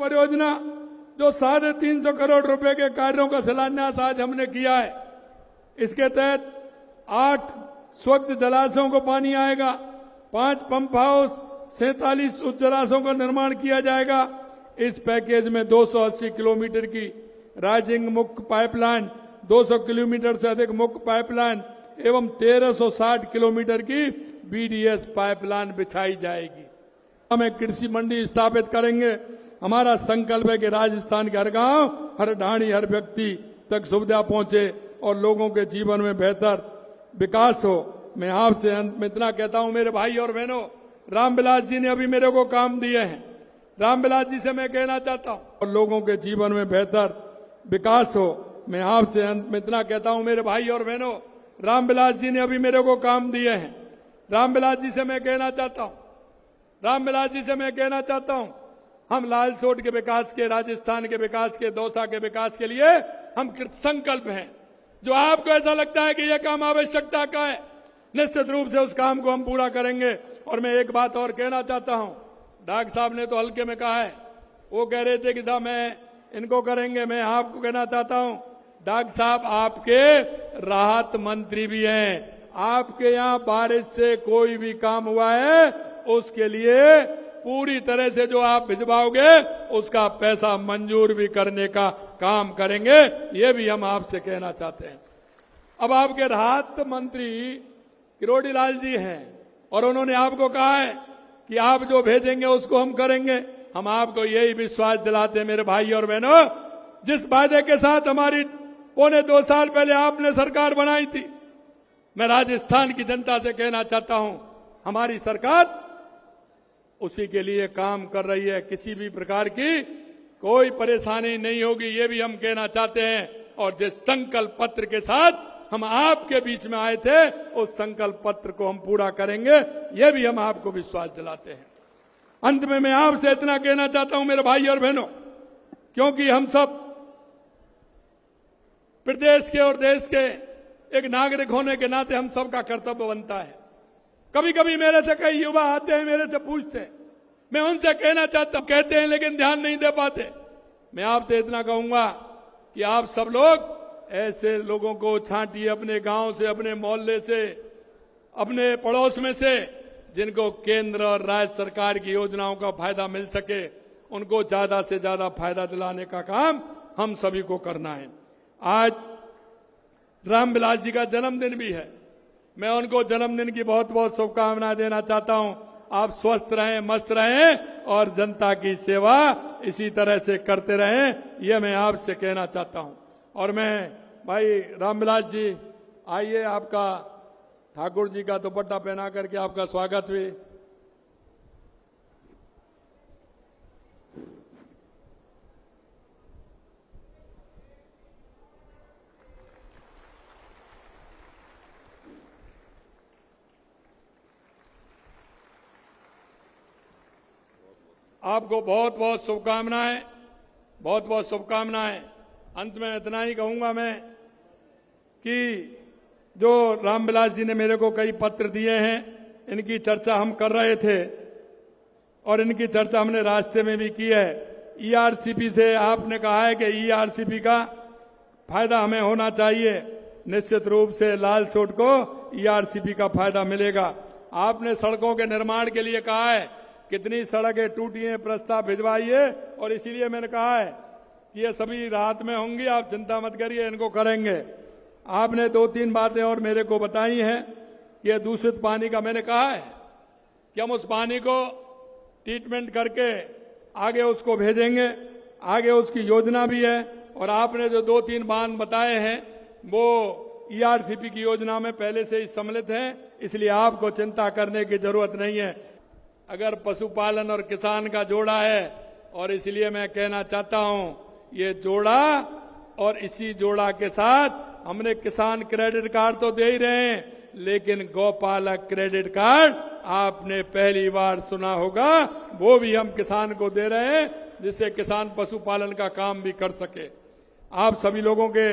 परियोजना जो 350 करोड़ रुपए के कार्यों का शिलान्यास आज हमने किया है, इसके तहत 8 स्वच्छ जलाशयों को पानी आएगा, 5 पंप हाउस, 47 उच्च जलाशयों का निर्माण किया जाएगा। इस पैकेज में 280 किलोमीटर की राइजिंग मुख्य पाइपलाइन, 200 किलोमीटर से अधिक मुख्य पाइपलाइन एवं 1360 किलोमीटर की बीडीएस पाइपलाइन बिछाई जाएगी। हमें कृषि मंडी स्थापित करेंगे। हमारा संकल्प है कि राजस्थान के हर गांव, हर ढाणी, हर व्यक्ति तक सुविधा पहुंचे और लोगों के जीवन में बेहतर विकास हो। मैं आपसे अंत में इतना कहता हूं, मेरे भाई और बहनों, रामविलास जी ने अभी मेरे को काम दिए हैं। रामविलास जी से मैं कहना चाहता हूं और लोगों के जीवन में बेहतर विकास हो। मैं आपसे अंत में इतना कहता हूं, मेरे भाई और बहनों, रामविलास जी ने अभी मेरे को काम दिए हैं। रामविलास जी से मैं कहना चाहता हूं, रामविलास जी से मैं कहना चाहता हूं, हम लालसोट के विकास के, राजस्थान के विकास के, दौसा के विकास के लिए हम कृतसंकल्प हैं। जो आपको ऐसा लगता है कि यह काम आवश्यकता का है, निश्चित रूप से उस काम को हम पूरा करेंगे। और मैं एक बात और कहना चाहता हूं, डॉक्टर साहब ने तो हल्के में कहा है, वो कह रहे थे कि साहब मैं इनको करेंगे। मैं आपको कहना चाहता हूं, डॉक्टर साहब आपके राहत मंत्री भी हैं। आपके यहां बारिश से कोई भी काम हुआ है, उसके लिए पूरी तरह से जो आप भिजवाओगे उसका पैसा मंजूर भी करने का काम करेंगे। ये भी हम आपसे कहना चाहते हैं। अब आपके राहत मंत्री किरोड़ी लाल जी हैं और उन्होंने आपको कहा है कि आप जो भेजेंगे उसको हम करेंगे। हम आपको यही विश्वास दिलाते हैं, मेरे भाई और बहनों, जिस वायदे के साथ हमारी 2.25 साल पहले आपने सरकार बनाई थी, मैं राजस्थान की जनता से कहना चाहता हूं, हमारी सरकार उसी के लिए काम कर रही है। किसी भी प्रकार की कोई परेशानी नहीं होगी, ये भी हम कहना चाहते हैं। और जिस संकल्प पत्र के साथ हम आपके बीच में आए थे, उस संकल्प पत्र को हम पूरा करेंगे, ये भी हम आपको विश्वास दिलाते हैं। अंत में मैं आपसे इतना कहना चाहता हूं, मेरे भाई और बहनों, क्योंकि हम सब प्रदेश के और देश के एक नागरिक होने के नाते हम सबका कर्तव्य बनता है। कभी कभी मेरे से कई युवा आते हैं, मेरे से पूछते हैं, मैं उनसे कहना चाहता हूं, कहते हैं लेकिन ध्यान नहीं दे पाते। मैं आपसे इतना कहूंगा कि आप सब लोग ऐसे लोगों को छांटिए अपने गांव से, अपने मोहल्ले से, अपने पड़ोस में से, जिनको केंद्र और राज्य सरकार की योजनाओं का फायदा मिल सके, उनको ज्यादा से ज्यादा फायदा दिलाने का काम हम सभी को करना है। आज रामविलास जी का जन्मदिन भी है। मैं उनको जन्मदिन की बहुत बहुत शुभकामनाएं देना चाहता हूं। आप स्वस्थ रहें, मस्त रहें और जनता की सेवा इसी तरह से करते रहें, यह मैं आपसे कहना चाहता हूं। और मैं भाई रामविलास जी, आइए, आपका ठाकुर जी का दुपट्टा पहना करके आपका स्वागत हुई। आपको बहुत बहुत शुभकामनाएं, बहुत बहुत शुभकामनाएं। अंत में इतना ही कहूंगा मैं कि जो रामविलास जी ने मेरे को कई पत्र दिए हैं, इनकी चर्चा हम कर रहे थे और इनकी चर्चा हमने रास्ते में भी की है। ईआरसीपी से आपने कहा है कि ईआरसीपी का फायदा हमें होना चाहिए। निश्चित रूप से लालसोट को ईआरसीपी का फायदा मिलेगा। आपने सड़कों के निर्माण के लिए कहा है, कितनी सड़कें टूटी हैं, प्रस्ताव भिजवाइए, और इसीलिए मैंने कहा है कि ये सभी राहत में होंगी, आप चिंता मत करिए, इनको करेंगे। आपने 2-3 बातें और मेरे को बताई हैं कि ये दूषित पानी का मैंने कहा है कि हम उस पानी को ट्रीटमेंट करके आगे उसको भेजेंगे, आगे उसकी योजना भी है। और आपने जो 2-3 बांध बताए हैं वो ईआरसीपी की योजना में पहले से ही सम्मिलित हैं, इसलिए आपको चिंता करने की जरूरत नहीं है। अगर पशुपालन और किसान का जोड़ा है, और इसलिए मैं कहना चाहता हूं, ये जोड़ा और इसी जोड़ा के साथ हमने किसान क्रेडिट कार्ड तो दे ही रहे हैं, लेकिन गौपालक क्रेडिट कार्ड आपने पहली बार सुना होगा, वो भी हम किसान को दे रहे हैं, जिससे किसान पशुपालन का काम भी कर सके। आप सभी लोगों के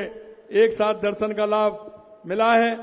एक साथ दर्शन का लाभ मिला है।